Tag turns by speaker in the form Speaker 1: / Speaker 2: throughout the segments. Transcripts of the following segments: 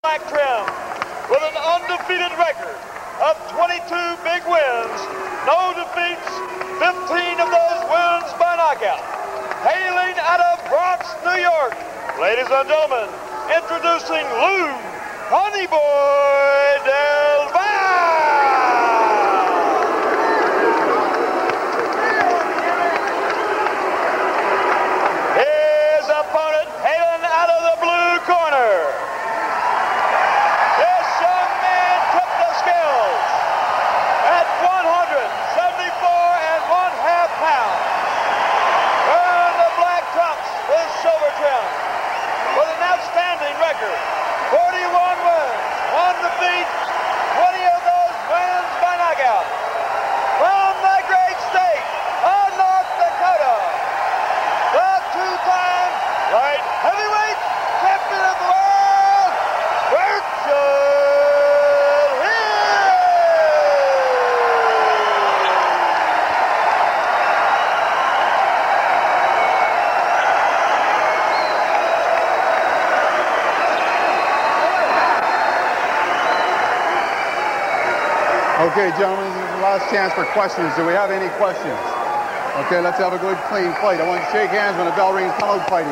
Speaker 1: black trim with an undefeated record of 22 big wins, no defeats, 15 of those wins by knockout. Hailing out of Bronx, New York, ladies and gentlemen, introducing Lou Honeyboy Del Valle. His opponent hailing out of the blue corner. This young man tipped the scales at 174.5 pounds. Earned the black trunks with silver trim with an outstanding record. 41 wins, 1 defeat, 20 of those wins by knockout. From the great state of North Dakota, the two-time light heavyweight champion of the world, Virgil Hill.
Speaker 2: Okay, gentlemen, this is the last chance for questions. Do we have any questions? Okay, let's have a good, clean fight. I want you to shake hands when the bell rings. Come out fighting.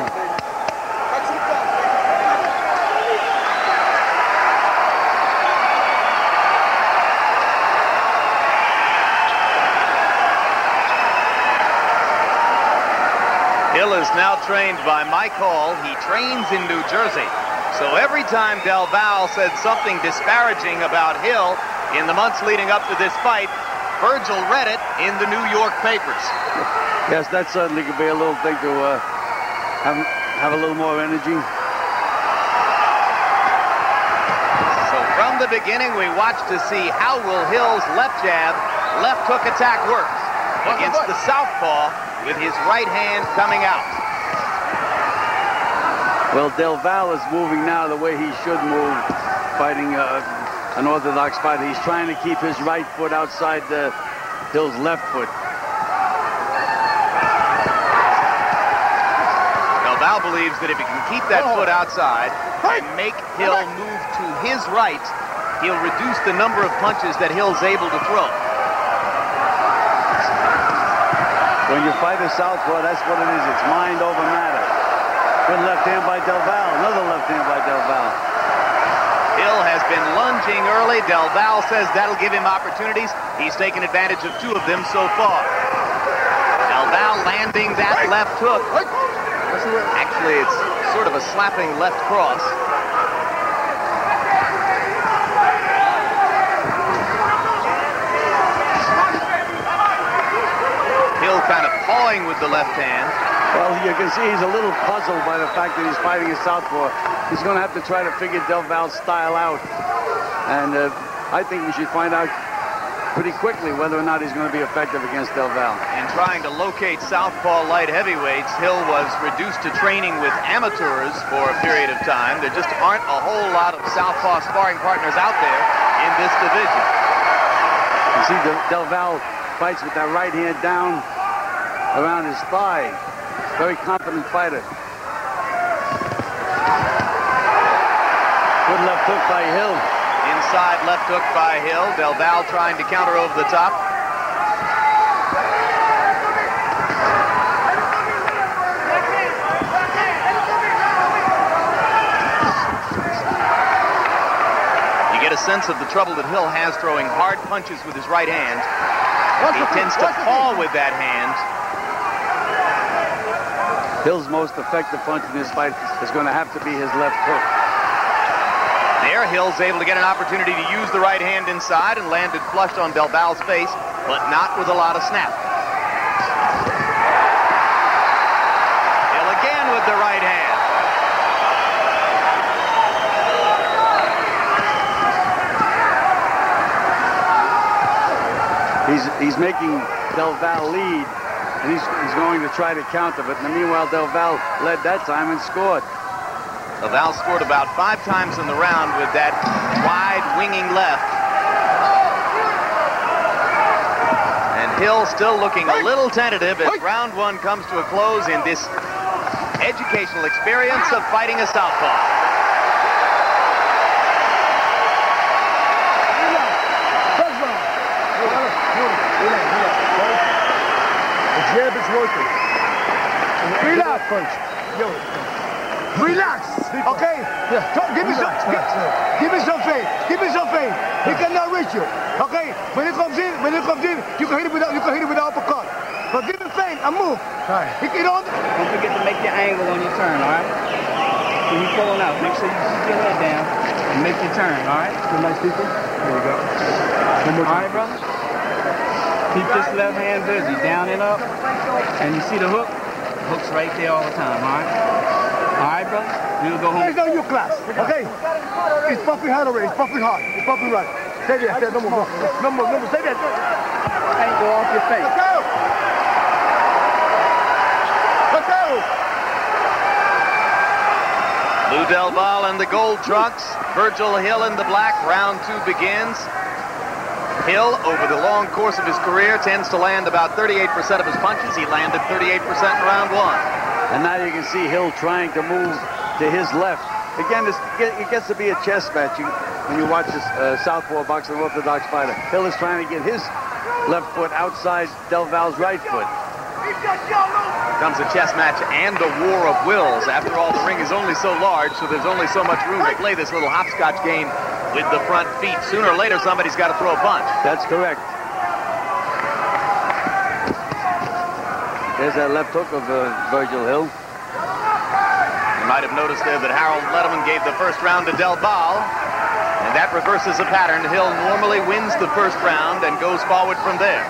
Speaker 3: Hill is now trained by Mike Hall. He trains in New Jersey. So every time Del Valle said something disparaging about Hill in the months leading up to this fight, Virgil read it in the New York papers.
Speaker 4: Yes, that certainly could be a little thing to have a little more energy.
Speaker 3: So from the beginning, we watched to see how will Hill's left jab, left hook attack works against the southpaw with his right hand coming out.
Speaker 4: Well, Del Valle is moving now the way he should move, fighting an orthodox fighter. He's trying to keep his right foot outside Hill's left foot.
Speaker 3: Del Valle believes that if he can keep that foot outside and make Hill move to his right, he'll reduce the number of punches that Hill's able to throw.
Speaker 4: When you fight a southpaw, that's what it is. It's mind over matter. Good left hand by Del Valle. Another left hand by Del Valle.
Speaker 3: Hill has been lunging early. Del Valle says that'll give him opportunities. He's taken advantage of 2 of them so far. Del Valle landing that left hook. Actually, it's sort of a slapping left cross. Hill kind of pawing with the left hand.
Speaker 4: Well, you can see he's a little puzzled by the fact that he's fighting a southpaw. He's going to have to try to figure Del Valle's style out. And I think we should find out pretty quickly whether or not he's going to be effective against Del Valle.
Speaker 3: In trying to locate southpaw light heavyweights, Hill was reduced to training with amateurs for a period of time. There just aren't a whole lot of southpaw sparring partners out there in this division.
Speaker 4: You see, Del Valle fights with that right hand down around his thigh. Very confident fighter. Good left hook by Hill.
Speaker 3: Inside left hook by Hill. Del Valle trying to counter over the top. You get a sense of the trouble that Hill has throwing hard punches with his right hand. He tends to paw with that hand.
Speaker 4: Hill's most effective punch in this fight is going to have to be his left hook.
Speaker 3: There, Hill's able to get an opportunity to use the right hand inside and landed flush on Del Valle's face, but not with a lot of snap. Hill again with the right hand.
Speaker 4: He's making Del Valle lead. And he's going to try to counter, but in the meanwhile, Del Valle led that time and scored.
Speaker 3: Del Valle scored about 5 times in the round with that wide winging left. And Hill still looking a little tentative as round 1 comes to a close in this educational experience of fighting a southpaw.
Speaker 5: Relax, okay? Give me some faith. Give me some faith. He cannot reach you, okay? When he comes in, you can hit it with uppercut. But give him faith and move.
Speaker 6: Right.
Speaker 5: Don't
Speaker 6: forget to make your angle on your turn, all right? When you're pulling out, make sure you keep your head down and make your turn, all right?
Speaker 5: Nice people.
Speaker 6: There you go. All right, brother? Keep this left hand busy, down and up. And you see the hook? The hook's right there all the time, all right? All right, brother? We'll go home.
Speaker 5: It's not your class, okay? It's pumping hard already. It's pumping hard. It's pumping right. Stay there. No more. Stay there.
Speaker 6: Angle off your face.
Speaker 5: Let's go. Let's go.
Speaker 3: Lou Del Valle in the gold trunks. Virgil Hill in the black. Round 2 begins. Hill, over the long course of his career, tends to land about 38% of his punches. He landed 38% in round 1.
Speaker 4: And now you can see Hill trying to move to his left. Again, it gets to be a chess match when you watch this southpaw boxer, orthodox fighter. Hill is trying to get his left foot outside Del Valle's right foot.
Speaker 3: Becomes a chess match and a war of wills. After all, the ring is only so large, so there's only so much room to play this little hopscotch game with the front feet. Sooner or later, somebody's got to throw a punch.
Speaker 4: That's correct. There's that left hook of Virgil Hill.
Speaker 3: You might have noticed there that Harold Letterman gave the first round to Del Valle, and that reverses a pattern. Hill normally wins the first round and goes forward from there.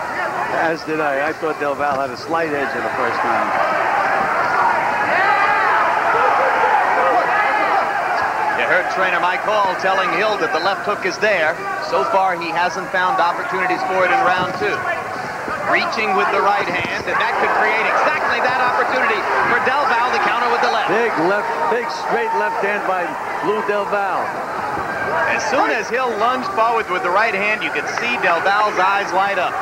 Speaker 4: As did I. I thought Del Valle had a slight edge in the first round.
Speaker 3: You heard trainer Mike Hall telling Hill that the left hook is there. So far, he hasn't found opportunities for it in round 2. Reaching with the right hand, and that could create exactly that opportunity for Del Valle to counter with the left.
Speaker 4: Big straight left hand by Lou Del Valle.
Speaker 3: As soon as Hill lunged forward with the right hand, you could see Del Valle's eyes light up.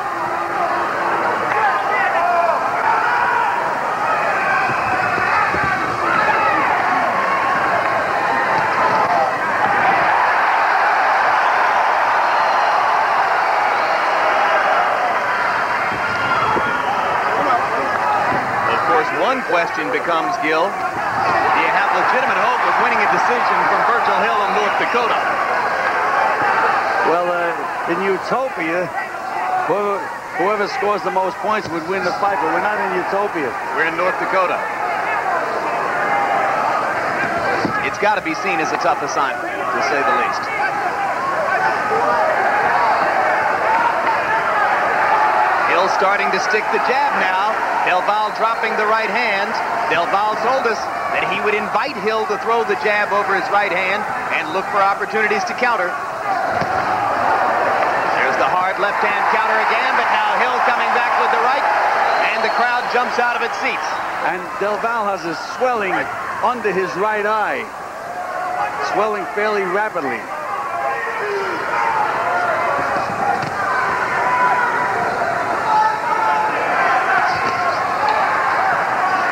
Speaker 3: One question becomes, Gil, do you have legitimate hope of winning a decision from Virgil Hill in North Dakota?
Speaker 4: Well, in Utopia, whoever scores the most points would win the fight, but we're not in Utopia.
Speaker 3: We're in North Dakota. It's got to be seen as a tough assignment, to say the least. Hill starting to stick the jab now. Del Valle dropping the right hand. Del Valle told us that he would invite Hill to throw the jab over his right hand and look for opportunities to counter. There's the hard left hand counter again, but now Hill coming back with the right, and the crowd jumps out of its seats.
Speaker 4: And Del Valle has a swelling under his right eye, swelling fairly rapidly.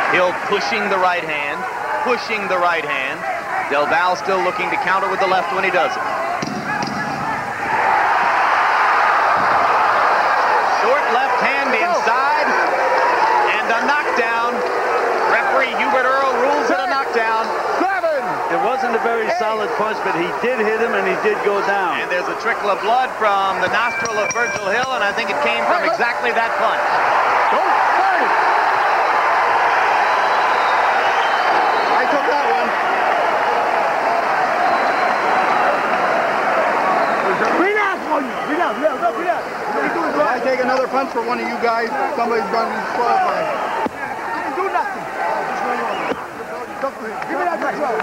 Speaker 3: Hill pushing the right hand, pushing the right hand. Del Valle still looking to counter with the left when he does it. Short left hand inside, and a knockdown. Referee Hubert Earl rules it a knockdown.
Speaker 4: It wasn't a very solid punch, but he did hit him and he did go down.
Speaker 3: And there's a trickle of blood from the nostril of Virgil Hill, and I think it came from exactly that punch.
Speaker 2: I take another punch for one of you guys, somebody's going to be disqualified.
Speaker 5: Do nothing. Give me that control.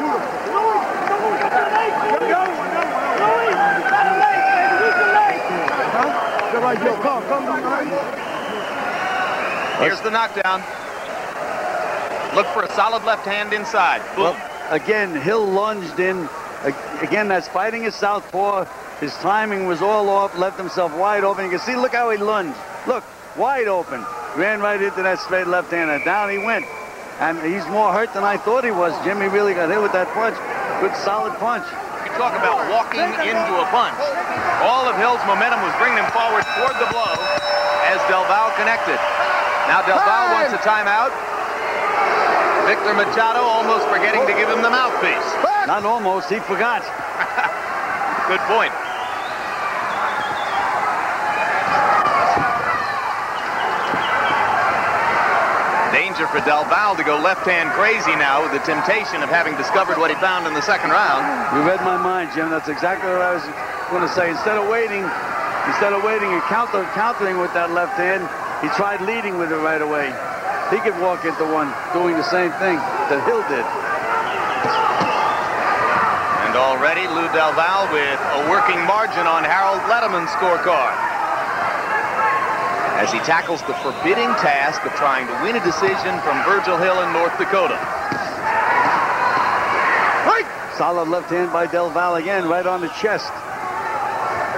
Speaker 3: Here's the knockdown. Look for a solid left hand inside. Boom.
Speaker 4: Well, again, Hill lunged in. Again, that's fighting his southpaw. His timing was all off, left himself wide open. You can see, look how he lunged. Look, wide open. Ran right into that straight left hand, and down he went. And he's more hurt than I thought he was, Jim. He really got hit with that punch. Good, solid punch.
Speaker 3: You talk about walking into a punch. All of Hill's momentum was bringing him forward toward the blow as Del Valle connected. Now Del Valle wants a timeout. Victor Machado almost forgetting to give him the mouthpiece.
Speaker 4: Not almost, he forgot.
Speaker 3: Good point. Danger for Del Valle to go left-hand crazy now with the temptation of having discovered what he found in the second round.
Speaker 4: You read my mind, Jim. That's exactly what I was going to say. Instead of waiting and countering with that left hand, he tried leading with it right away. He could walk into one doing the same thing that Hill did.
Speaker 3: And already Lou Del Valle with a working margin on Harold Letterman's scorecard, as he tackles the forbidding task of trying to win a decision from Virgil Hill in North Dakota.
Speaker 4: Right. Solid left hand by Del Valle again, right on the chest.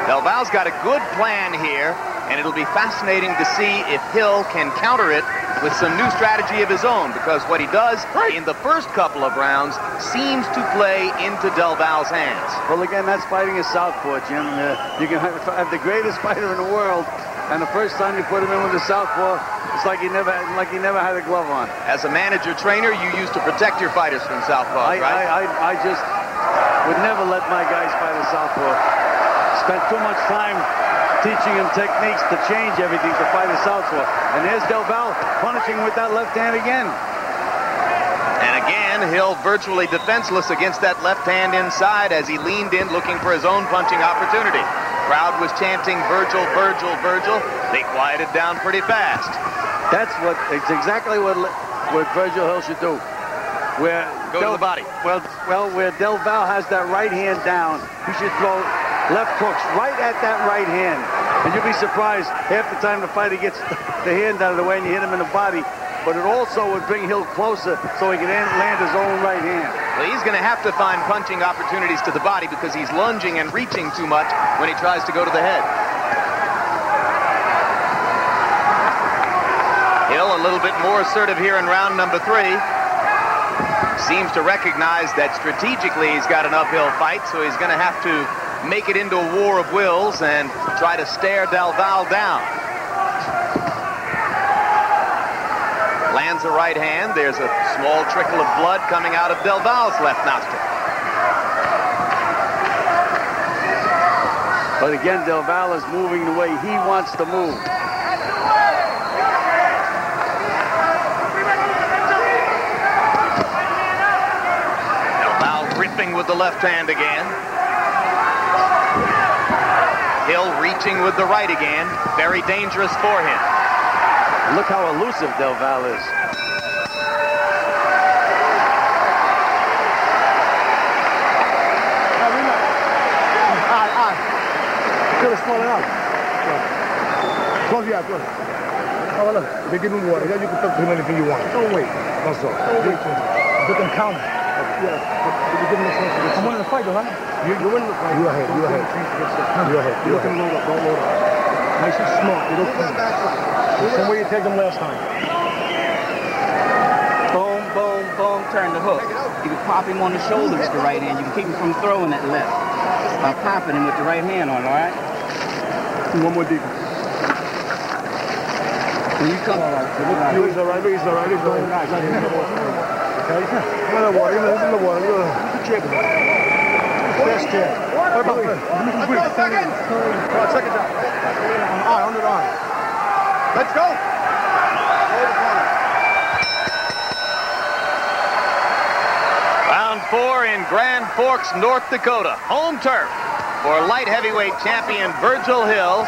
Speaker 3: Del Valle's got a good plan here, and it'll be fascinating to see if Hill can counter it with some new strategy of his own, because what he does in the first couple of rounds seems to play into Del Valle's hands.
Speaker 4: Well, again, that's fighting a southpaw, Jim. You can have the greatest fighter in the world, and the first time you put him in with a southpaw, it's like he never had a glove on.
Speaker 3: As a manager-trainer, you used to protect your fighters from southpaws, right?
Speaker 4: I just would never let my guys fight a southpaw. Spent too much time teaching him techniques to change everything to fight a southpaw. And there's Del Valle punishing with that left hand again.
Speaker 3: And again, Hill virtually defenseless against that left hand inside as he leaned in looking for his own punching opportunity. Crowd was chanting, Virgil, Virgil, Virgil. They quieted down pretty fast.
Speaker 4: It's exactly what Virgil Hill should do.
Speaker 3: Go to the body.
Speaker 4: Well, where Del Valle has that right hand down, he should throw left hooks right at that right hand. And you'll be surprised half the time the fighter gets the hand out of the way and you hit him in the body. But it also would bring Hill closer so he can land his own right hand.
Speaker 3: Well, he's going to have to find punching opportunities to the body because he's lunging and reaching too much when he tries to go to the head. Hill a little bit more assertive here in round number 3. Seems to recognize that strategically he's got an uphill fight, so he's going to have to make it into a war of wills and try to stare Del Valle down. Lands a right hand. There's a small trickle of blood coming out of Del Valle's left nostril.
Speaker 4: But again, Del Valle is moving the way he wants to move.
Speaker 3: Del Valle ripping with the left hand again. Hill reaching with the right again. Very dangerous for him.
Speaker 4: Look how elusive Del Valle is.
Speaker 5: Close your eyes, close. Oh, look, they give him water. Then you can talk to him anything you want. Don't wait. That's all. Don't wait. Put them counter. Yeah. You give him the chance to get. I'm winning the fight, though, huh? You're winning the fight. You ahead. You ahead. You ahead. You look him load up. Don't load up. Nice and smart. You don't come. The same way you take them last time.
Speaker 6: Boom, boom, boom, turn the hook. You can pop him on the shoulder with the right hand. You can keep him from throwing that left by popping him with the right hand on, all right?
Speaker 5: One more deeper.
Speaker 6: When you come...
Speaker 5: He's all right, he's all right, he's all right. Okay? Come on, water, he's in the water. You can check him. Fast check. What about that? Second down. Under the arm. Let's go.
Speaker 3: Round 4 in Grand Forks, North Dakota. Home turf for light heavyweight champion Virgil Hill.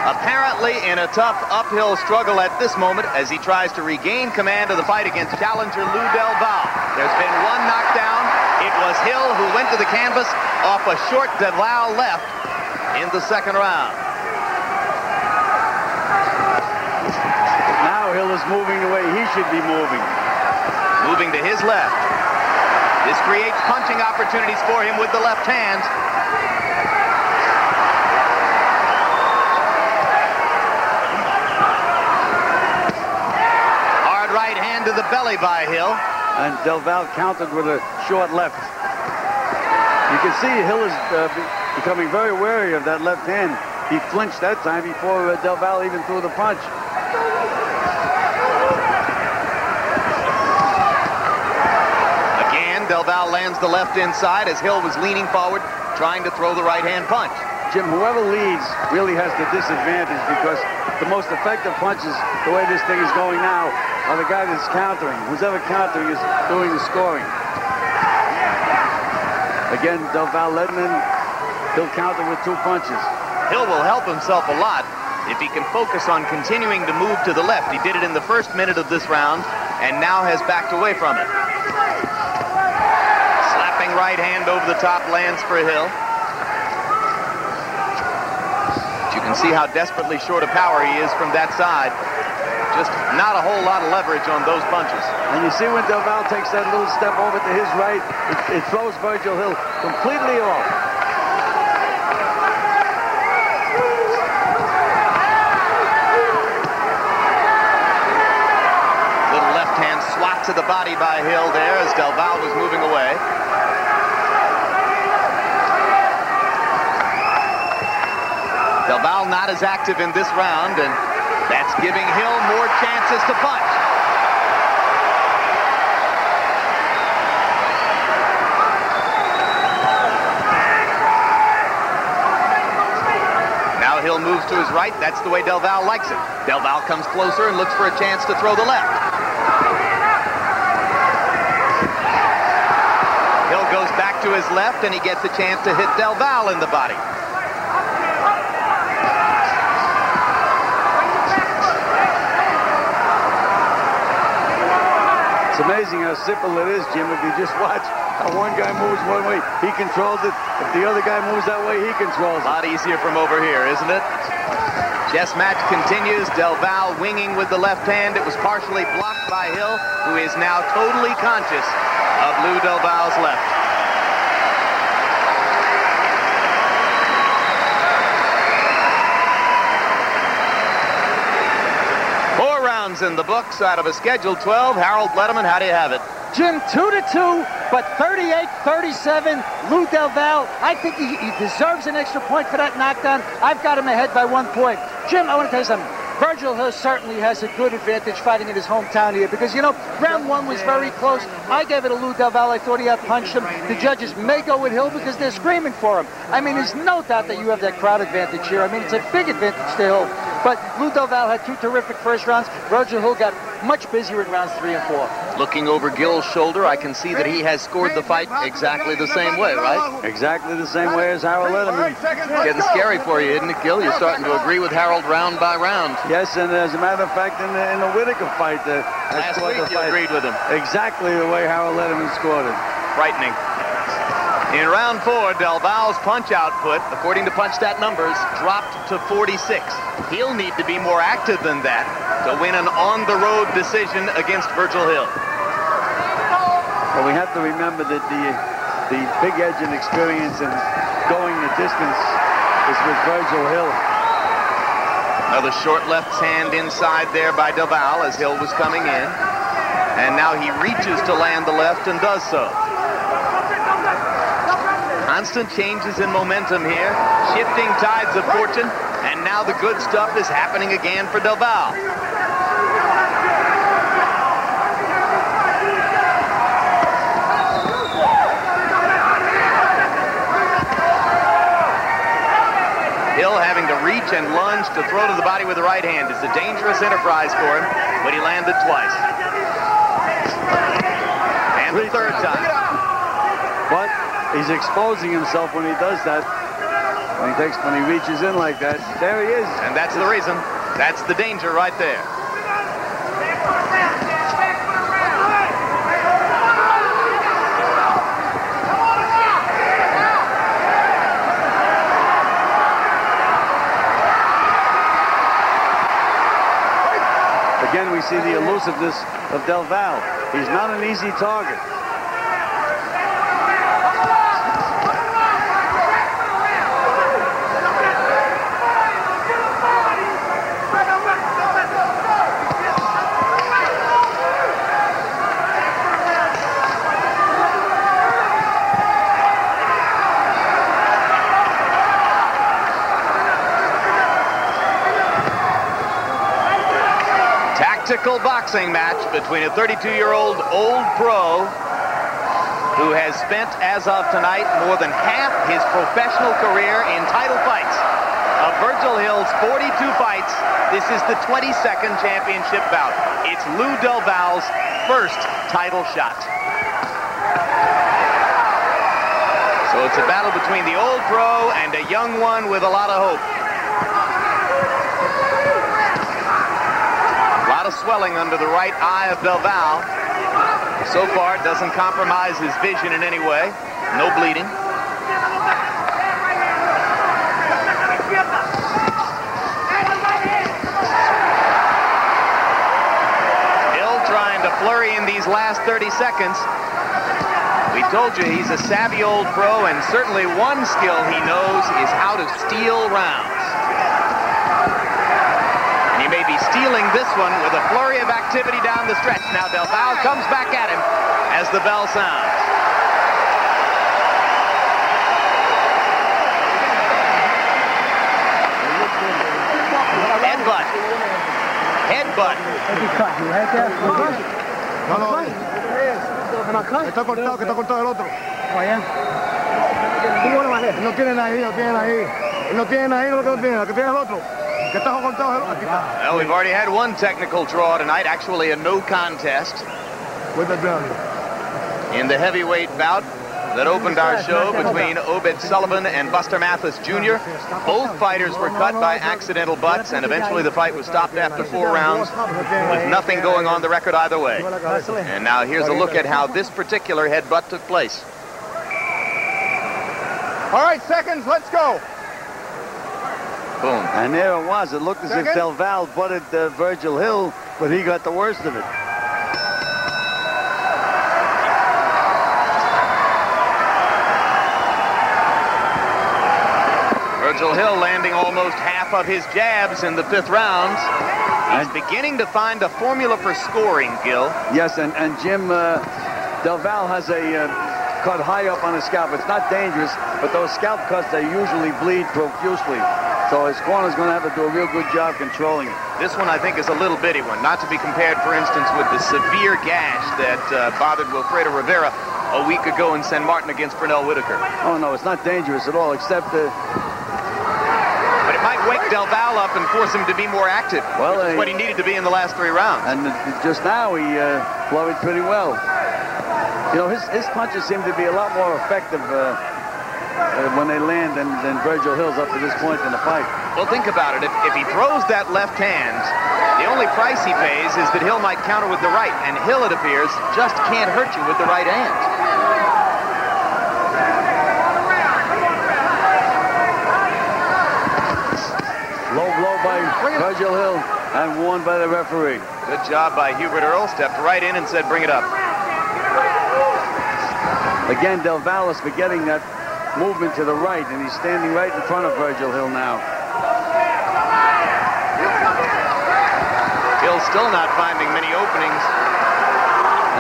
Speaker 3: Apparently in a tough uphill struggle at this moment as he tries to regain command of the fight against challenger Lou Del Valle. There's been one knockdown. It was Hill who went to the canvas off a short Del Valle left in the second round.
Speaker 4: Now Hill is moving the way he should be moving.
Speaker 3: Moving to his left. This creates punching opportunities for him with the left hand. Hard right hand to the belly by Hill.
Speaker 4: And Del Valle countered with a short left. You can see Hill is becoming very wary of that left hand. He flinched that time before Del Valle even threw the punch.
Speaker 3: Del Valle lands the left inside as Hill was leaning forward, trying to throw the right-hand punch.
Speaker 4: Jim, whoever leads really has the disadvantage because the most effective punches, the way this thing is going now, are the guy that's countering. Who's ever countering is doing the scoring. Again, Del Valle letting him. He'll counter with 2 punches.
Speaker 3: Hill will help himself a lot if he can focus on continuing to move to the left. He did it in the first minute of this round and now has backed away from it. Slapping right hand over the top lands for Hill. You can see how desperately short of power he is from that side. Just not a whole lot of leverage on those punches.
Speaker 4: And you see when Del Valle takes that little step over to his right, it throws Virgil Hill completely off.
Speaker 3: Little left-hand swat to the body by Hill there as Del Valle was moving away. Del Valle not as active in this round, and that's giving Hill more chances to punch. Now Hill moves to his right. That's the way Del Valle likes it. Del Valle comes closer and looks for a chance to throw the left. Hill goes back to his left, and he gets a chance to hit Del Valle in the body.
Speaker 4: It's amazing how simple it is, Jim. If you just watch how one guy moves one way, he controls it. If the other guy moves that way, he controls it.
Speaker 3: A lot easier from over here, isn't it? Chess match continues. Del Valle winging with the left hand. It was partially blocked by Hill, who is now totally conscious of Lou Del Valle's left. In the books out of a scheduled 12. Harold Letterman, how do you have it?
Speaker 7: Jim, 2-2, but 38-37. Lou Del Valle, I think he deserves an extra point for that knockdown. I've got him ahead by 1 point. Jim, I want to tell you something. Virgil Hill certainly has a good advantage fighting in his hometown here because, you know, round 1 was very close. I gave it to Lou Del Valle. I thought he outpunched him. The judges may go with Hill because they're screaming for him. I mean, there's no doubt that you have that crowd advantage here. I mean, it's a big advantage to Hill. But Lou Del Valle had 2 terrific first rounds. Virgil Hill got much busier in rounds 3 and 4.
Speaker 3: Looking over Gill's shoulder, I can see that he has scored the fight exactly the same way, right?
Speaker 4: Exactly the same way as Harold Letterman.
Speaker 3: Getting scary for you, isn't it, Gill? You're starting to agree with Harold round by round.
Speaker 4: Yes, and as a matter of fact, in the Whitaker fight,
Speaker 3: last week you agreed with him.
Speaker 4: Exactly the way Harold Letterman scored it.
Speaker 3: Frightening. In round 4, Del Valle's punch output, according to PunchStat numbers, dropped to 46. He'll need to be more active than that to win an on-the-road decision against Virgil Hill.
Speaker 4: Well, we have to remember that the big edge and experience and going the distance is with Virgil Hill.
Speaker 3: Another short left hand inside there by Del Valle as Hill was coming in. And now he reaches to land the left and does so. Constant changes in momentum here, shifting tides of fortune, and now the good stuff is happening again for Del Valle. Hill having to reach and lunge to throw to the body with the right hand is a dangerous enterprise for him, but he landed twice. And the third time.
Speaker 4: But he's exposing himself when he does that. When he reaches in like that. There he is.
Speaker 3: And that's the reason. That's the danger right there.
Speaker 4: Again, we see the elusiveness of Del Valle. He's not an easy target.
Speaker 3: Tactical boxing match between a 32-year-old old pro who has spent, as of tonight, more than half his professional career in title fights. Of Virgil Hill's 42 fights, this is the 22nd championship bout. It's Lou Del Valle's first title shot. So it's a battle between the old pro and a young one with a lot of hope. A lot of swelling under the right eye of Del Valle. So far, it doesn't compromise his vision in any way. No bleeding. Hill trying to flurry in these last 30 seconds. We told you he's a savvy old pro, and certainly one skill he knows is how to steal rounds. And he may be stealing this one with a flurry of activity down the stretch. Now Del Valle comes back at him as the bell sounds. Headbutt. Headbutt.
Speaker 5: Está cortado el otro. No tienen ahí, no tienen ahí. No tienen ahí lo que no tienen, lo que tiene el otro. Que está cortado el otro.
Speaker 3: Well, we've already had one technical draw tonight, actually a no contest. In the heavyweight bout that opened our show between Obed Sullivan and Buster Mathis Jr. Both fighters were cut by accidental butts, and eventually the fight was stopped after 4 rounds with nothing going on the record either way. And now here's a look at how this particular headbutt took place.
Speaker 2: All right, seconds, let's go.
Speaker 3: Boom.
Speaker 4: And there it was. It looked as if Del Valle butted Virgil Hill, but he got the worst of it.
Speaker 3: Virgil Hill landing almost half of his jabs in the 5th round. He's beginning to find a formula for scoring, Gil.
Speaker 4: Yes, and Jim, Del Valle has a cut high up on his scalp. It's not dangerous, but those scalp cuts, they usually bleed profusely. So his corner's going to have to do a real good job controlling it.
Speaker 3: This one, I think, is a little bitty one. Not to be compared, for instance, with the severe gash that bothered Wilfredo Rivera a week ago in San Martin against Pernell Whitaker.
Speaker 4: Oh, no, it's not dangerous at all, except...
Speaker 3: But it might wake Del Valle up and force him to be more active, which is what he needed to be in the last 3 rounds.
Speaker 4: And just now, he flurried pretty well. You know, his punches seem to be a lot more effective when they land than Virgil Hill's up to this point in the fight.
Speaker 3: Well, think about it. If he throws that left hand, the only price he pays is that Hill might counter with the right. And Hill, it appears, just can't hurt you with the right hand.
Speaker 4: Low blow by Virgil Hill and won by the referee.
Speaker 3: Good job by Hubert Earl. Stepped right in and said, bring it up.
Speaker 4: Again, Del Valle is forgetting that movement to the right, and he's standing right in front of Virgil Hill now.
Speaker 3: Hill's still not finding many openings.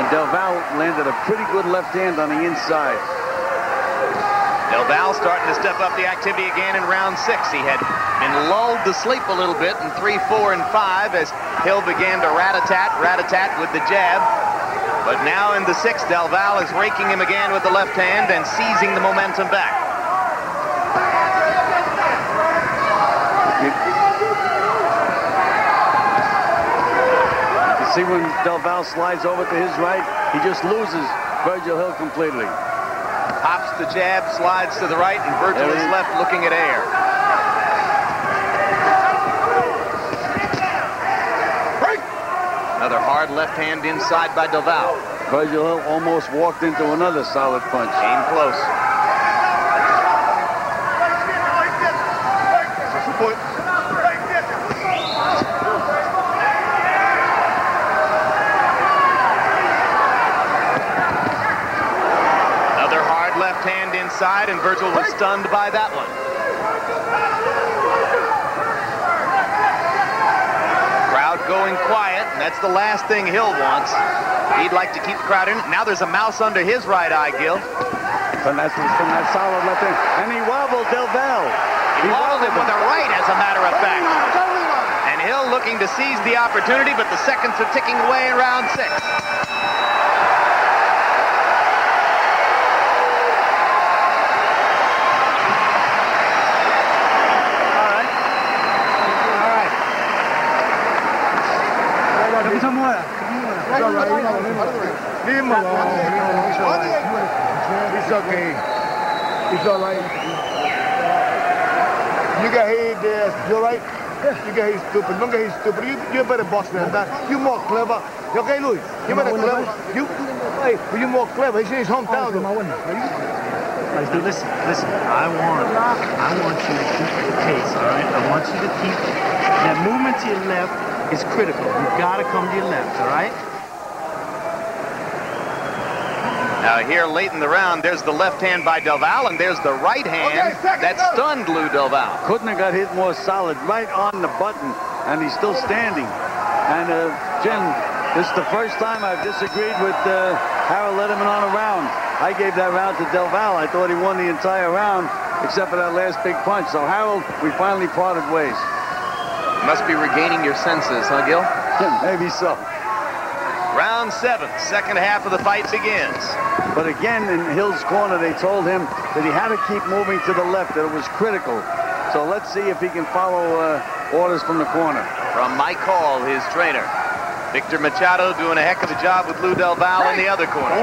Speaker 4: And Del Valle landed a pretty good left hand on the inside.
Speaker 3: Del Valle starting to step up the activity again in round 6. He had been lulled to sleep a little bit in 3, 4, and 5 as Hill began to rat-a-tat with the jab. But now in the 6th, Del Valle is raking him again with the left hand and seizing the momentum back.
Speaker 4: You can see when Del Valle slides over to his right, he just loses Virgil Hill completely.
Speaker 3: Pops the jab, slides to the right, and Virgil is left looking at air. Another hard left hand inside by Del Valle.
Speaker 4: Virgil Hill almost walked into another solid punch.
Speaker 3: Came close. Another hard left hand inside, and Virgil was stunned by that one. Going quiet, and that's the last thing Hill wants. He'd like to keep the crowd in. Now there's a mouse under his right eye, Gil.
Speaker 4: From that solid left hand. And he wobbled Del Valle.
Speaker 3: He wobbled him with the right, as a matter of fact. And Hill looking to seize the opportunity, but the seconds are ticking away in round 6.
Speaker 5: Leave him alone. It's okay. It's all right. You got hate there. You all right? You got hate stupid. Don't get hate stupid. You better box than that. You more clever. You okay, Louis? You better clever. You more clever. He's in his hometown.
Speaker 6: Listen. I want you to keep the pace, all right? I want you to keep that movement to your left is critical. You've got to come to your left, all right?
Speaker 3: Now here late in the round, there's the left hand by Del Valle, and there's the right hand that stunned Lou Del Valle.
Speaker 4: Couldn't have got hit more solid, right on the button, and he's still standing. And Jim, this is the first time I've disagreed with Harold Letterman on a round. I gave that round to Del Valle. I thought he won the entire round, except for that last big punch. So Harold, we finally parted ways.
Speaker 3: Must be regaining your senses, huh, Gil?
Speaker 4: Maybe so.
Speaker 3: Round 7, second half of the fight begins.
Speaker 4: But again, in Hill's corner, they told him that he had to keep moving to the left, that it was critical. So let's see if he can follow orders from the corner.
Speaker 3: From Mike Hall, his trainer. Victor Machado doing a heck of a job with Lou Del Valle in the other corner.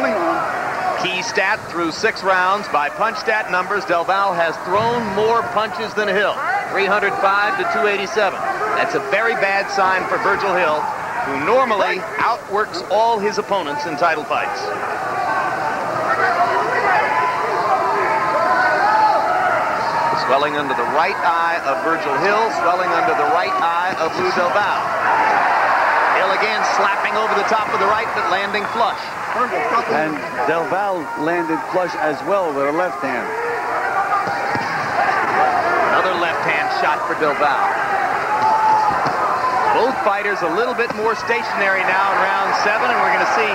Speaker 3: Key stat through 6 rounds. By punch stat numbers, Del Valle has thrown more punches than Hill. 305 to 287. That's a very bad sign for Virgil Hill, who normally outworks all his opponents in title fights. Swelling under the right eye of Virgil Hill, swelling under the right eye of Lou Del Valle. Hill again slapping over the top of the right, but landing flush.
Speaker 4: And Del Valle landed flush as well with a left hand.
Speaker 3: Another left hand shot for Del Valle. Both fighters a little bit more stationary now in round 7, and we're going to see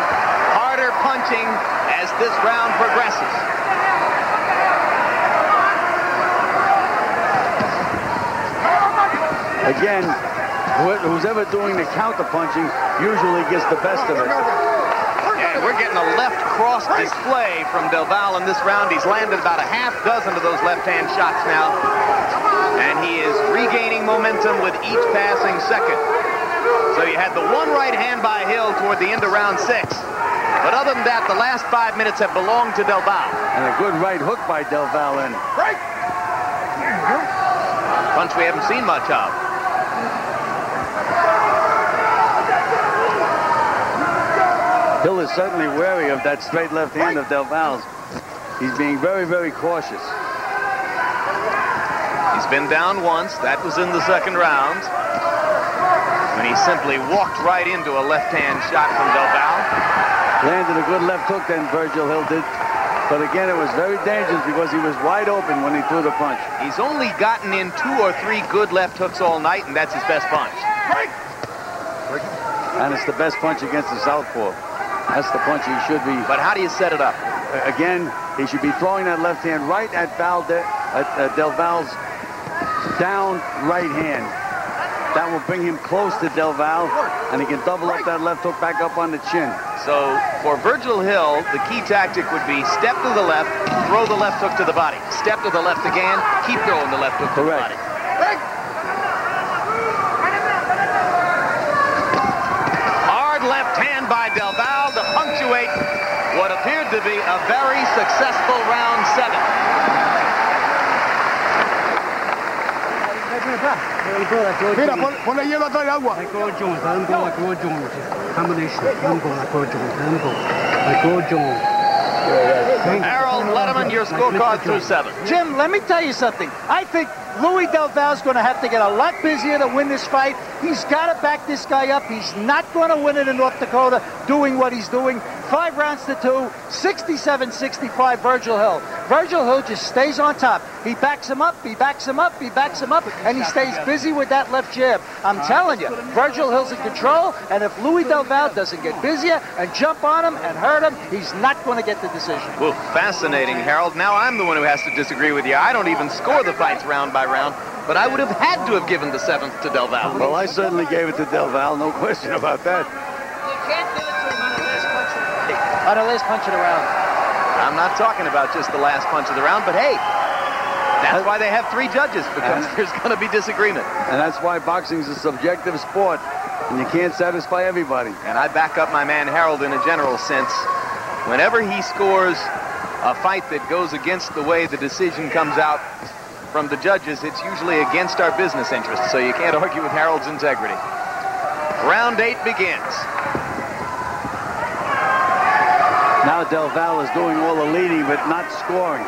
Speaker 3: harder punching as this round progresses.
Speaker 4: Again, who's ever doing the counter punching usually gets the best of it.
Speaker 3: Yeah, we're getting a left cross display from Del Valle in this round. He's landed about a half dozen of those left-hand shots now. And he is regaining momentum with each passing second. So you had the one right hand by Hill toward the end of round 6. But other than that, the last 5 minutes have belonged to Del Valle.
Speaker 4: And a good right hook by Del Valle in.
Speaker 3: Punch we haven't seen much of.
Speaker 4: Hill is certainly wary of that straight left hand of Del Valle's. He's being very, very cautious.
Speaker 3: He's been down once. That was in the second round, when he simply walked right into a left-hand shot from Del Valle.
Speaker 4: Landed a good left hook then, Virgil Hill did. But again, it was very dangerous because he was wide open when he threw the punch.
Speaker 3: He's only gotten in 2 or 3 good left hooks all night, and that's his best punch.
Speaker 4: And it's the best punch against the southpaw. That's the punch he should be.
Speaker 3: But how do you set it up?
Speaker 4: Again, he should be throwing that left hand right at Del Valle's down right hand. That will bring him close to Del Valle, and he can double up that left hook back up on the chin.
Speaker 3: So for Virgil Hill, the key tactic would be step to the left, throw the left hook to the body. Step to the left again, keep throwing the left hook to the body. Hard left hand by Del Valle to punctuate what appeared to be a very successful round 7.
Speaker 5: Mira, ponle hielo atrás del agua.
Speaker 3: Harold Letterman, your scorecard through 7.
Speaker 7: Jim, let me tell you something. I think Louis Del Valle's going to have to get a lot busier to win this fight. He's got to back this guy up. He's not going to win it in North Dakota doing what he's doing. 5 rounds to 2, 67-65 Virgil Hill. Virgil Hill just stays on top. He backs him up, he backs him up, he backs him up, and he stays busy with that left jab. I'm telling you, Virgil Hill's in control, and if Louis Del Valle doesn't get busier and jump on him and hurt him, he's not going to get the decision.
Speaker 3: Well, fascinating, Harold. Now I'm the one who has to disagree with you. I don't even score the fights round by round, but I would have had to have given the 7th to Del Valle.
Speaker 4: Well, I certainly gave it to Del Valle, no question about that.
Speaker 7: You can't give it to him on the last punch of the round.
Speaker 3: I'm not talking about just the last punch of the round, but hey, that's why they have 3 judges, because there's going to be disagreement.
Speaker 4: And that's why boxing is a subjective sport, and you can't satisfy everybody.
Speaker 3: And I back up my man Harold in a general sense. Whenever he scores a fight that goes against the way the decision comes out from the judges, it's usually against our business interests, so you can't argue with Harold's integrity. Round 8 begins.
Speaker 4: Now Del Valle is doing all the leading, but not scoring.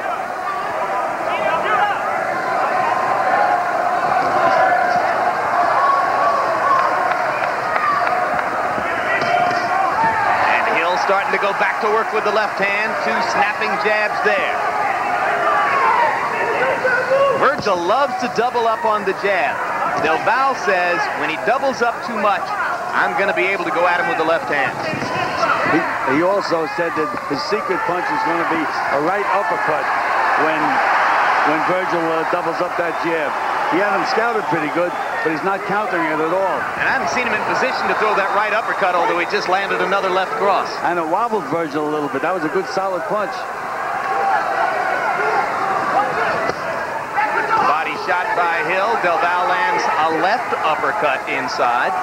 Speaker 3: And Hill starting to go back to work with the left hand. 2 snapping jabs there. Virgil loves to double up on the jab. Del Valle says when he doubles up too much, I'm going to be able to go at him with the left hand.
Speaker 4: He also said that his secret punch is going to be a right uppercut when Virgil doubles up that jab. He had him scouted pretty good, but he's not countering it at all.
Speaker 3: And I haven't seen him in position to throw that right uppercut, although he just landed another left cross.
Speaker 4: And it wobbled Virgil a little bit. That was a good solid punch.
Speaker 3: Body shot by Hill. Del Valle lands a left uppercut inside.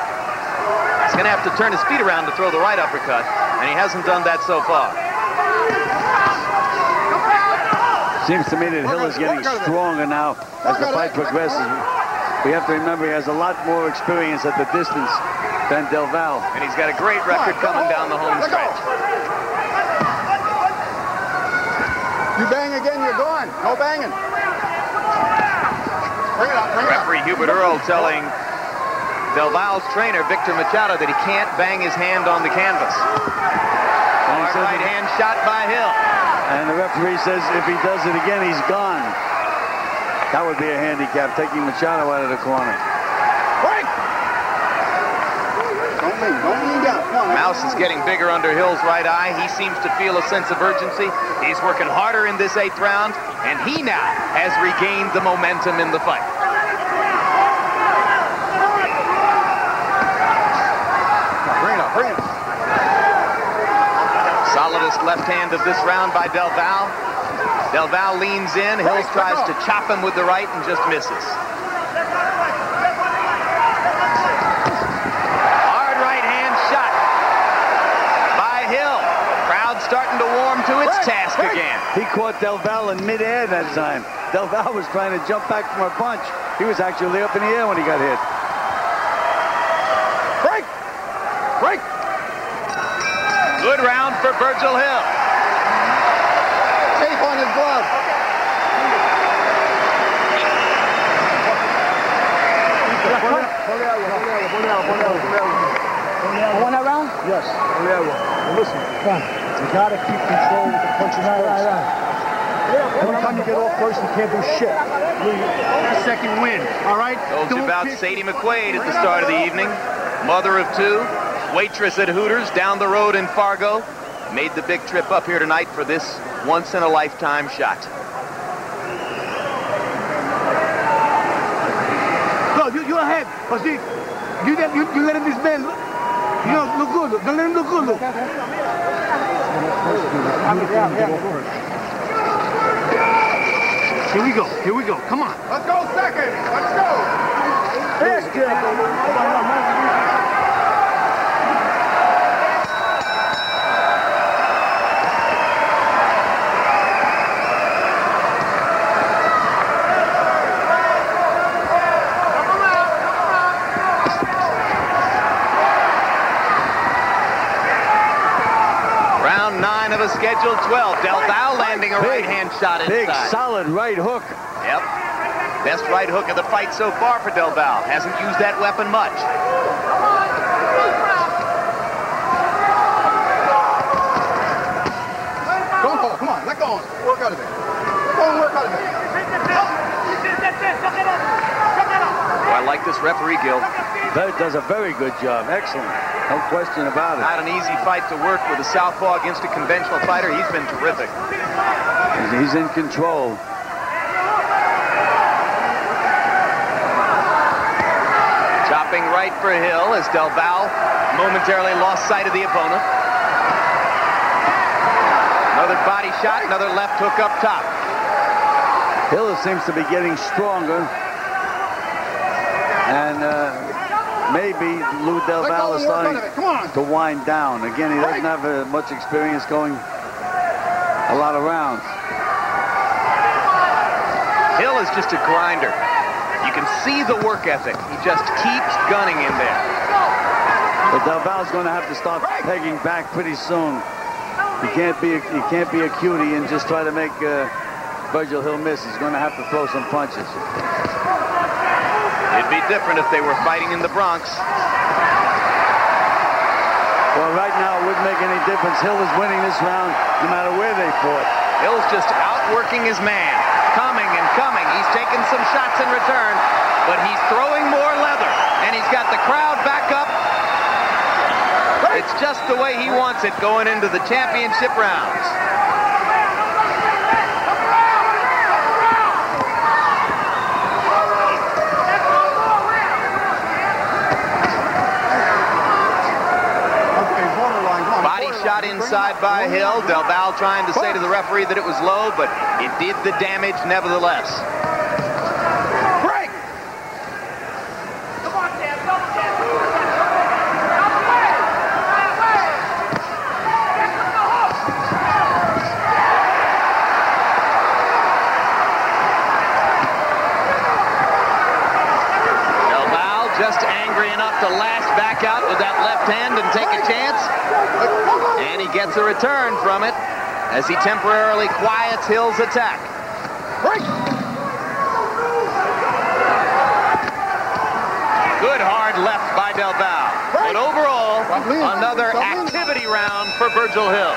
Speaker 3: He's going to have to turn his feet around to throw the right uppercut, and he hasn't done that so far.
Speaker 4: Seems to me that Hill is getting stronger now as the fight progresses. We have to remember he has a lot more experience at the distance than Del Valle.
Speaker 3: And he's got a great record coming down the home stretch.
Speaker 2: You bang again, you're gone. No banging. Bring it up, bring it up.
Speaker 3: Referee Hubert Earl telling Del Valle's trainer, Victor Machado, that he can't bang his hand on the canvas. Hard right hand shot by Hill.
Speaker 4: And the referee says if he does it again, he's gone. That would be a handicap, taking Machado out of the corner.
Speaker 2: Break! Don't lean down. Come on,
Speaker 3: Mouse is getting bigger under Hill's right eye. He seems to feel a sense of urgency. He's working harder in this 8th round, and he now has regained the momentum in the fight.
Speaker 2: Bring it.
Speaker 3: Solidest left hand of this round by Del Valle. Del Valle leans in. Hill tries to chop him with the right and just misses. Hard right hand shot by Hill. Crowd starting to warm to its task again.
Speaker 4: He caught Del Valle in midair that time. Del Valle was trying to jump back from a punch. He was actually up in the air when he got hit.
Speaker 2: Break!
Speaker 3: Good round for Virgil Hill.
Speaker 2: Tape on his glove.
Speaker 5: Want that round? Yes. Listen, you gotta keep control with the punches. Every time you get off first, you can't do shit. Second win, all right?
Speaker 3: Told you about Sadie McQuaid at the start of the evening. Mother of 2. Waitress at Hooters down the road in Fargo. Made the big trip up here tonight for this once-in-a-lifetime shot.
Speaker 5: No, you're ahead. But see, you let him this man look good. Don't let him look good. Look. Here we go. Come on.
Speaker 2: Let's go second. Let's go.
Speaker 5: Yes, kid.
Speaker 3: Of a scheduled 12. Del Valle landing a right-hand shot inside.
Speaker 4: Big, solid right hook.
Speaker 3: Yep. Best right hook of the fight so far for Del Valle. Hasn't used that weapon much.
Speaker 2: Come on, let go. Work out of it. Work out of it.
Speaker 3: Oh, I like this referee, Gil.
Speaker 4: That does a very good job. Excellent. No question about it.
Speaker 3: Not an easy fight to work with a southpaw against a conventional fighter. He's been terrific.
Speaker 4: He's in control.
Speaker 3: Chopping right for Hill as Del Valle momentarily lost sight of the opponent. Another body shot, another left hook up top.
Speaker 4: Hill seems to be getting stronger. And maybe Lou Del Valle is starting to wind down. Again, he doesn't have much experience going a lot of rounds.
Speaker 3: Hill is just a grinder. You can see the work ethic. He just keeps gunning in there.
Speaker 4: But Del Valle's going to have to start pegging back pretty soon. He can't be a cutie and just try to make Virgil Hill miss. He's going to have to throw some punches.
Speaker 3: It'd be different if they were fighting in the Bronx.
Speaker 4: Well, right now it wouldn't make any difference. Hill is winning this round no matter where they fought.
Speaker 3: Hill's just outworking his man. Coming and coming. He's taking some shots in return, but he's throwing more leather, and he's got the crowd back up. It's just the way he wants it going into the championship rounds. Body shot inside by Hill. Del Valle trying to say to the referee that it was low, but it did the damage nevertheless.
Speaker 5: Break!
Speaker 3: Del Valle just angry enough to lash back out with that left hand and take a chance. And he gets a return from it as he temporarily quiets Hill's attack. Good hard left by Del Valle. But overall, another activity round for Virgil Hill.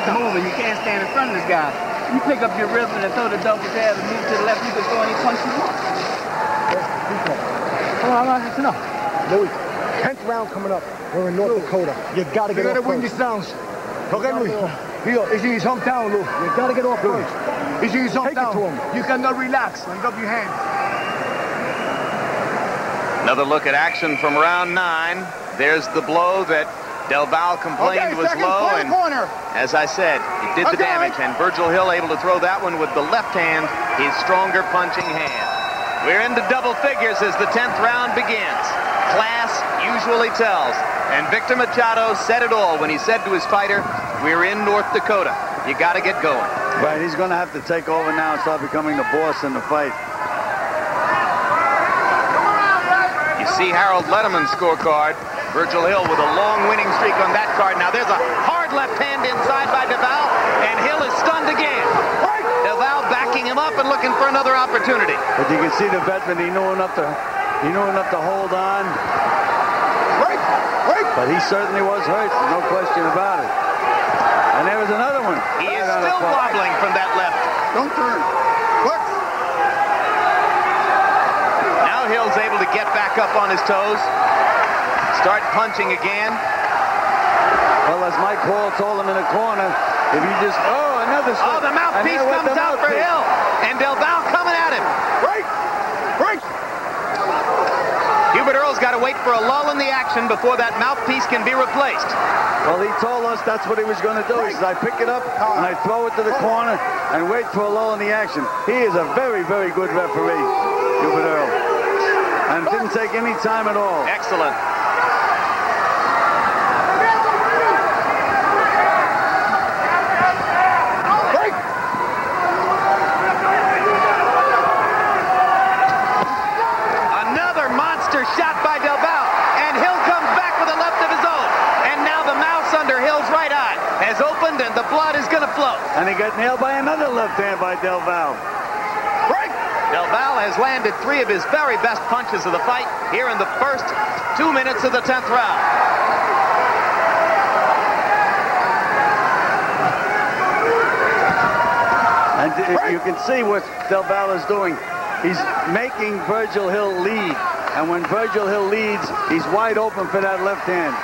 Speaker 6: Moving. You can't stand in front of this guy. You pick up your rhythm and throw the double jab and move to the left, you can throw any punch you want.
Speaker 5: Louis, 10th round coming up. We're in North Dakota. You gotta get off. You gotta win these rounds. Okay, Louis. It's in his hometown, Lou. You gotta get off first. It's in his hometown. Take it to him. You cannot relax and rub your hands.
Speaker 3: Another look at action from round 9. There's the blow that Del Valle complained was low, and as I said, it did the damage, and Virgil Hill able to throw that one with the left hand, his stronger punching hand. We're into double figures as the 10th round begins. Class usually tells, and Victor Machado said it all when he said to his fighter, we're in North Dakota. You got to get going.
Speaker 4: Right, he's going to have to take over now and start becoming the boss in the fight.
Speaker 3: You see Harold Letterman's scorecard. Virgil Hill with a long winning streak on that card. Now there's a hard left hand inside by Del Valle, and Hill is stunned again. Del Valle backing him up and looking for another opportunity.
Speaker 4: But you can see the veteran, he knew enough to hold on. But he certainly was hurt, no question about it. And there was another one.
Speaker 3: He is still wobbling from that left.
Speaker 2: Don't turn. What?
Speaker 3: Now Hill's able to get back up on his toes. Start punching again.
Speaker 4: Well, as Mike Hall told him in the corner, if you just, another slip.
Speaker 3: Oh, the mouthpiece comes out for Hill. And Del Valle coming at him.
Speaker 5: Break!
Speaker 3: Hubert Earl's got to wait for a lull in the action before that mouthpiece can be replaced.
Speaker 4: Well, he told us that's what he was going to do. He says, I pick it up and I throw it to the corner and wait for a lull in the action. He is a very, very good referee, Hubert Earl. And it didn't take any time at all.
Speaker 3: Excellent. Shot by Del Valle, and Hill comes back with a left of his own. And now the mouse under Hill's right eye has opened, and the blood is going to flow.
Speaker 4: And he got nailed by another left hand by Del Valle.
Speaker 3: Del Valle has landed 3 of his very best punches of the fight here in the first 2 minutes of the 10th round.
Speaker 4: And you can see what Del Valle is doing. He's making Virgil Hill lead. And when Virgil Hill leads, he's wide open for that left hand.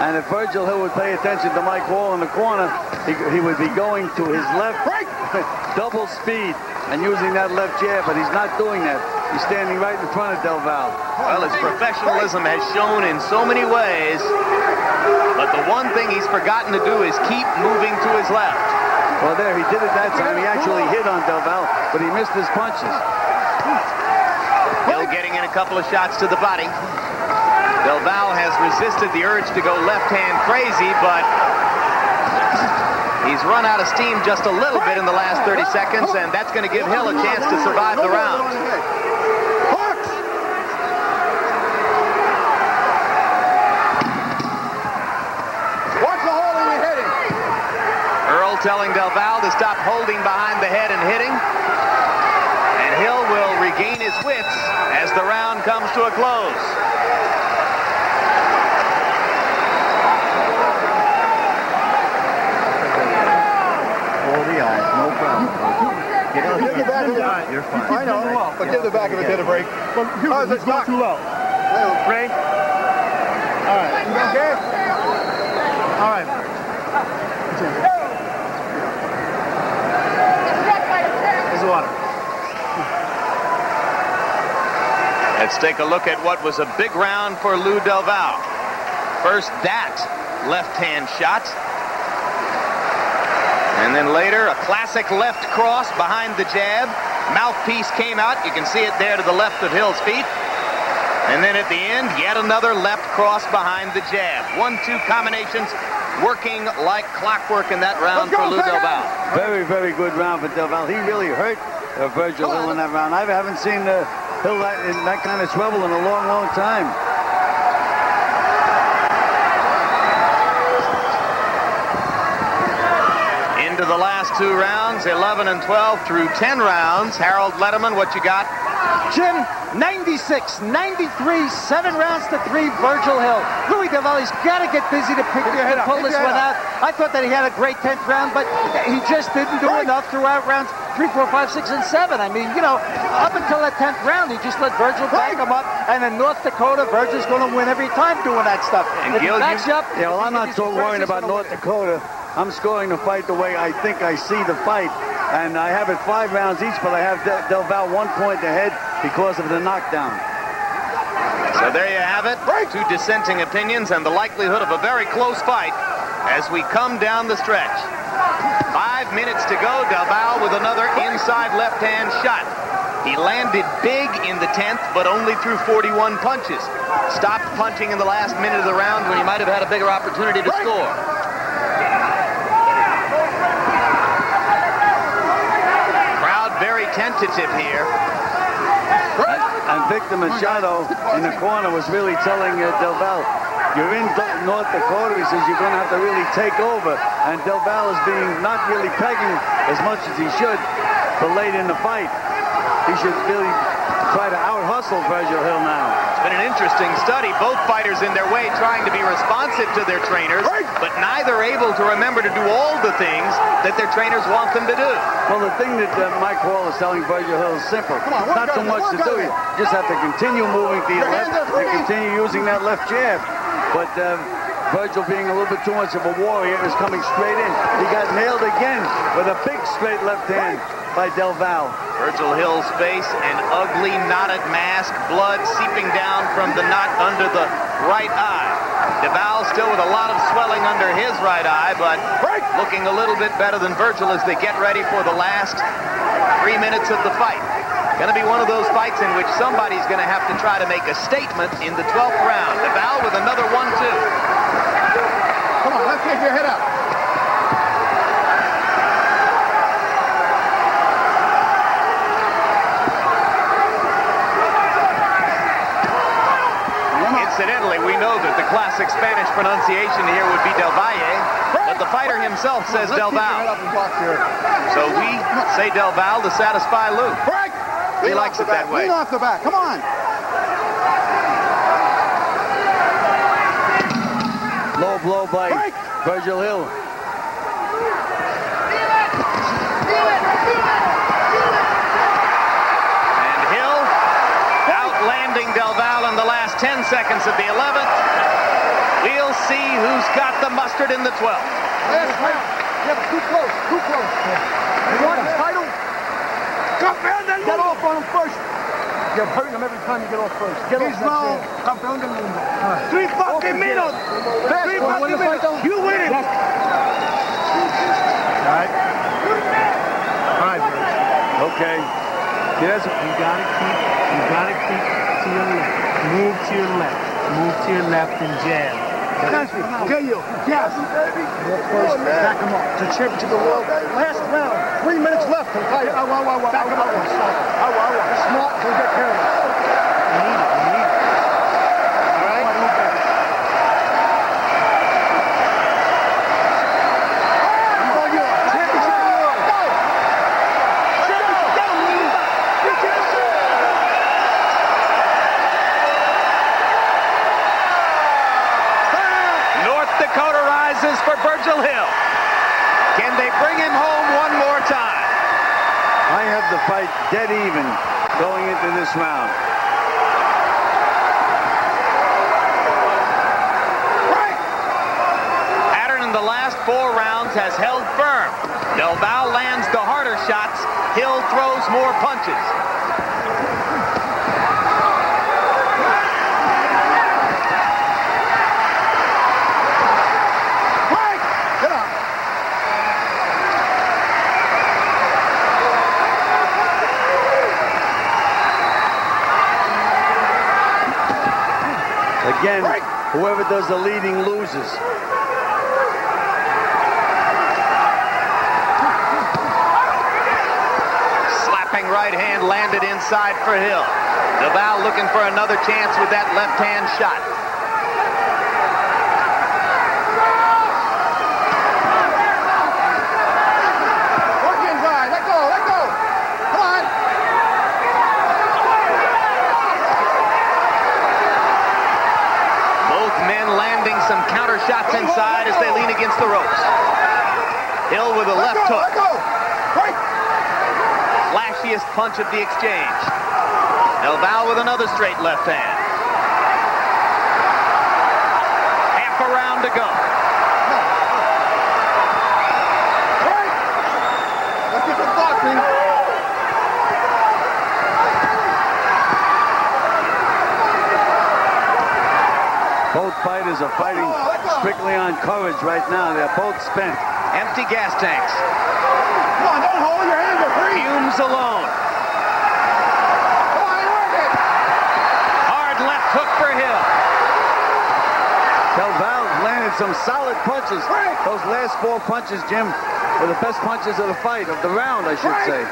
Speaker 4: And if Virgil Hill would pay attention to Mike Wall in the corner, he would be going to his left double speed and using that left jab, but he's not doing that. He's standing right in front of Del Valle.
Speaker 3: Well, his professionalism has shown in so many ways, but the one thing he's forgotten to do is keep moving to his left.
Speaker 4: Well, there, he did it that time. He actually hit on Del Valle, but he missed his punches.
Speaker 3: Hill getting in a couple of shots to the body. Del Valle has resisted the urge to go left-hand crazy, but he's run out of steam just a little bit in the last 30 seconds, and that's going to give Hill a chance to survive the round.
Speaker 2: Watch the holding and hitting.
Speaker 3: Earl telling Del Valle to stop holding behind the head and hitting. And Hill will regain his wits as the round comes to a close.
Speaker 4: No problem.
Speaker 2: Give the back of it.
Speaker 4: You're fine.
Speaker 2: I know, but give the back of it a break. How's it not too low?
Speaker 6: Ray? All right.
Speaker 2: You okay?
Speaker 6: All right. Here's the water.
Speaker 3: Let's take a look at what was a big round for Lou Del Valle. First, that left-hand shot. And then later, a classic left cross behind the jab. Mouthpiece came out. You can see it there to the left of Hill's feet. And then at the end, yet another left cross behind the jab. 1-2 combinations working like clockwork in that round for Lou Del Valle.
Speaker 4: Very, very good round for Del Valle. He really hurt Virgil Hill in that round. I haven't seen Hill in that kind of trouble in a long, long time.
Speaker 3: Into the last 2 rounds, 11 and 12 through 10 rounds. Harold Letterman, what you got?
Speaker 7: Jim, 96, 93, 7 rounds to 3, Virgil Hill. Louis Del Valle's got to get busy to pull this one out. I thought that he had a great 10th round, but he just didn't do enough throughout rounds 3, 4, 5, 6, and 7. I mean, you know, up until that 10th round, he just let Virgil back him up, and in North Dakota, Virgil's going to win every time doing that stuff.
Speaker 3: And
Speaker 7: if
Speaker 3: Gil,
Speaker 7: he backs you up,
Speaker 4: yeah, well, I'm not so worried about North Dakota. I'm scoring the fight the way I think I see the fight. And I have it 5 rounds each, but I have Del Valle 1 point ahead because of the knockdown.
Speaker 3: So there you have it. 2 dissenting opinions and the likelihood of a very close fight as we come down the stretch. 5 minutes to go. Del Valle with another inside left-hand shot. He landed big in the 10th, but only threw 41 punches. Stopped punching in the last minute of the round when he might have had a bigger opportunity to score. Very tentative here.
Speaker 4: And Victor Machado in the corner was really telling Del Valle, you're in North Dakota. He says you're going to have to really take over. And Del Valle is not really pegging as much as he should for late in the fight. He should really try to out-hustle Virgil Hill now.
Speaker 3: It's been an interesting study. Both fighters in their way trying to be responsive to their trainers, but neither able to remember to do all the things that their trainers want them to do.
Speaker 4: Well, the thing that Mike Hall is telling Virgil Hill is simple. Not so much to do. You just have to continue moving to your left and continue using that left jab. But Virgil, being a little bit too much of a warrior, is coming straight in. He got nailed again with a big straight left hand by Del Valle.
Speaker 3: Virgil Hill's face, an ugly knotted mask, blood seeping down from the knot under the right eye. Del Valle still with a lot of swelling under his right eye, but looking a little bit better than Virgil as they get ready for the last 3 minutes of the fight. Going to be one of those fights in which somebody's going to have to try to make a statement in the 12th round. Del Valle with another 1-2.
Speaker 2: Come on, let's get your head up.
Speaker 3: Incidentally, we know that the classic Spanish pronunciation here would be Del Valle, but the fighter himself says Del Valle. So we say Del Valle to satisfy Lou. He likes it that way.
Speaker 2: Lean off the back. Come on.
Speaker 4: Low blow by Virgil Hill.
Speaker 3: And Hill outlanding Del Valle in the last 10 seconds of the 11th. We'll see who's got the mustard in the 12th.
Speaker 5: Yeah, too close, too close. You want his title? Get off on him first. You're hurting him every time you get off first. Get off. He's wrong. Campeón del mundo. 3 fucking minutes. 3 fucking minutes. You win it. All right. All right, bro.
Speaker 4: Okay. Yes.
Speaker 6: You gotta keep to your left. Move to your left. Move to your left and jab.
Speaker 5: Okay, you. Yes. First, back him up. To championship of the world. Last round. 3 minutes left. Back him up. Smart. Don't get careless.
Speaker 6: You need it.
Speaker 5: All right.
Speaker 3: Dakota rises for Virgil Hill. Can they bring him home one more time?
Speaker 4: I have the fight dead even going into this round.
Speaker 3: Pattern in the last 4 rounds has held firm. Del Valle lands the harder shots. Hill throws more punches.
Speaker 4: Again, whoever does the leading loses.
Speaker 3: Slapping right hand landed inside for Hill. Del Valle looking for another chance with that left hand shot.
Speaker 5: Work inside. Let go. Come on.
Speaker 3: Both men landing some counter shots inside as they lean against the ropes. Hill with a left hook. Flashiest punch of the exchange. Del Valle with another straight left hand. Half a round to go.
Speaker 5: Let's get some boxing.
Speaker 4: Both fighters are fighting strictly on courage right now. They're both spent.
Speaker 3: Empty gas tanks.
Speaker 5: Come on, don't hold your hands. You're free.
Speaker 3: Fumes alone.
Speaker 5: Come on, work it.
Speaker 3: Hard left hook for Hill.
Speaker 4: Del Valle landed some solid punches. Those last 4 punches, Jim, were the best punches of the fight, of the round, I should say.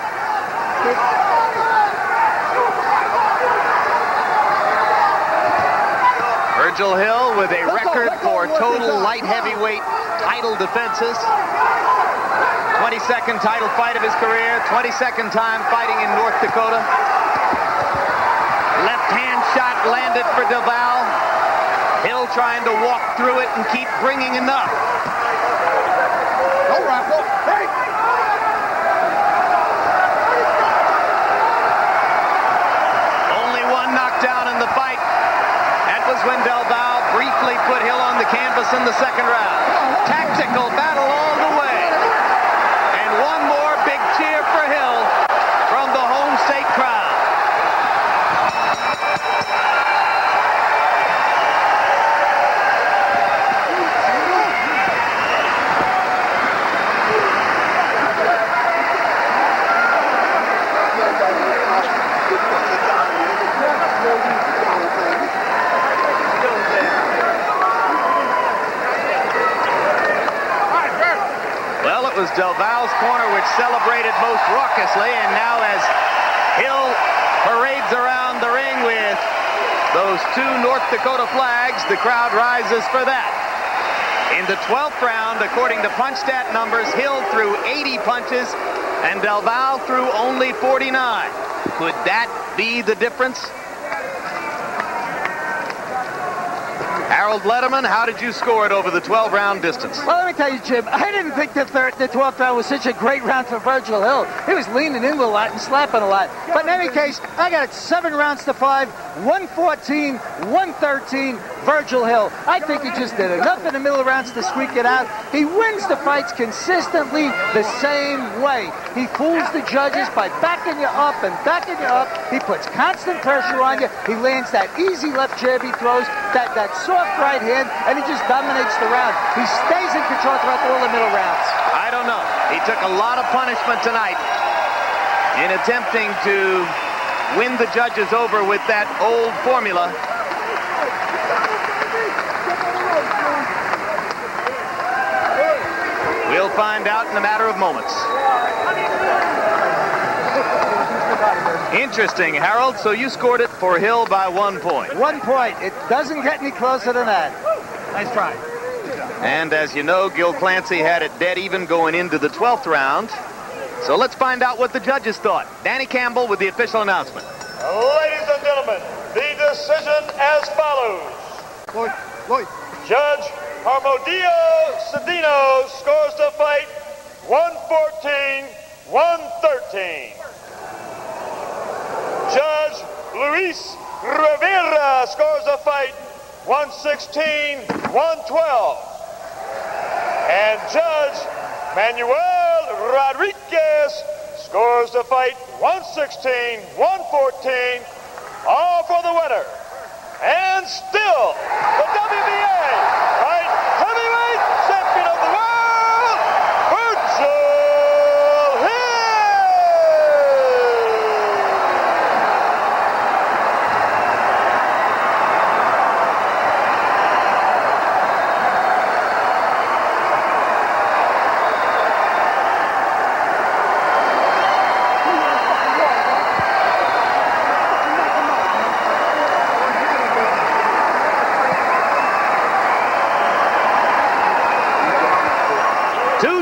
Speaker 3: Virgil Hill with a record for total light heavyweight title defenses. 22nd title fight of his career, 22nd time fighting in North Dakota. Left hand shot landed for Del Valle. Hill trying to walk through it and keep bringing enough.
Speaker 5: Go, Rocco. Hey.
Speaker 3: Only one knockdown in the fight. That was when Del Valle briefly put Hill on the canvas in the second round. Tactical battle all the way. And one more big cheer for Hill from the home state crowd. It was Del Valle's corner which celebrated most raucously, and now as Hill parades around the ring with those 2 North Dakota flags, the crowd rises for that. In the 12th round, according to punch stat numbers, Hill threw 80 punches and Del Valle threw only 49. Could that be the difference? Harold Letterman, how did you score it over the 12-round distance?
Speaker 7: Well, let me tell you, Jim, I didn't think the 12th round was such a great round for Virgil Hill. He was leaning in a lot and slapping a lot. But in any case, I got it 7 rounds to 5, 114, 113, Virgil Hill. I think he just did enough in the middle rounds to squeak it out. He wins the fights consistently the same way. He fools the judges by backing you up and backing you up. He puts constant pressure on you. He lands that easy left jab he throws, that soft right hand, and he just dominates the round. He stays in control throughout all the middle rounds.
Speaker 3: I don't know. He took a lot of punishment tonight in attempting to win the judges over with that old formula. We'll find out in a matter of moments. Interesting, Harold. So you scored it for Hill by 1 point.
Speaker 7: 1 point. It doesn't get any closer than that.
Speaker 6: Nice try.
Speaker 3: And as you know, Gil Clancy had it dead even going into the 12th round. So let's find out what the judges thought. Danny Campbell with the official announcement.
Speaker 1: Ladies and gentlemen, the decision as follows.
Speaker 2: Lloyd.
Speaker 1: Judge Harmodio Cedino scores the fight 114-113. Judge Luis Rivera scores the fight 116-112. And Judge Manuel Rodriguez scores the fight 116-114. All for the winner. And still, the WBA light heavyweight champion of the world, Virgil Hill!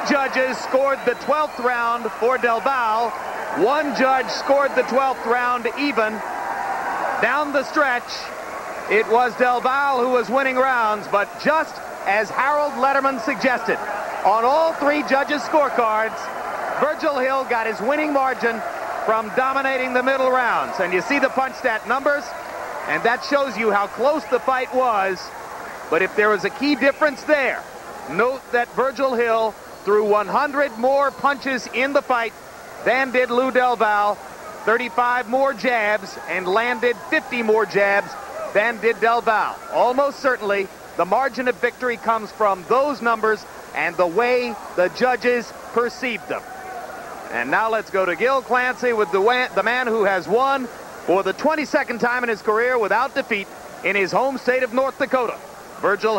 Speaker 3: Judges scored the 12th round for Del Valle. One judge scored the 12th round even. Down the stretch, it was Del Valle who was winning rounds, but just as Harold Letterman suggested, on all three judges' scorecards, Virgil Hill got his winning margin from dominating the middle rounds. And you see the punch stat numbers, and that shows you how close the fight was. But if there was a key difference there, note that Virgil Hill threw 100 more punches in the fight than did Lou Del Valle, 35 more jabs, and landed 50 more jabs than did Del Valle. Almost certainly, the margin of victory comes from those numbers and the way the judges perceived them. And now let's go to Gil Clancy with the man who has won for the 22nd time in his career without defeat in his home state of North Dakota, Virgil Hill.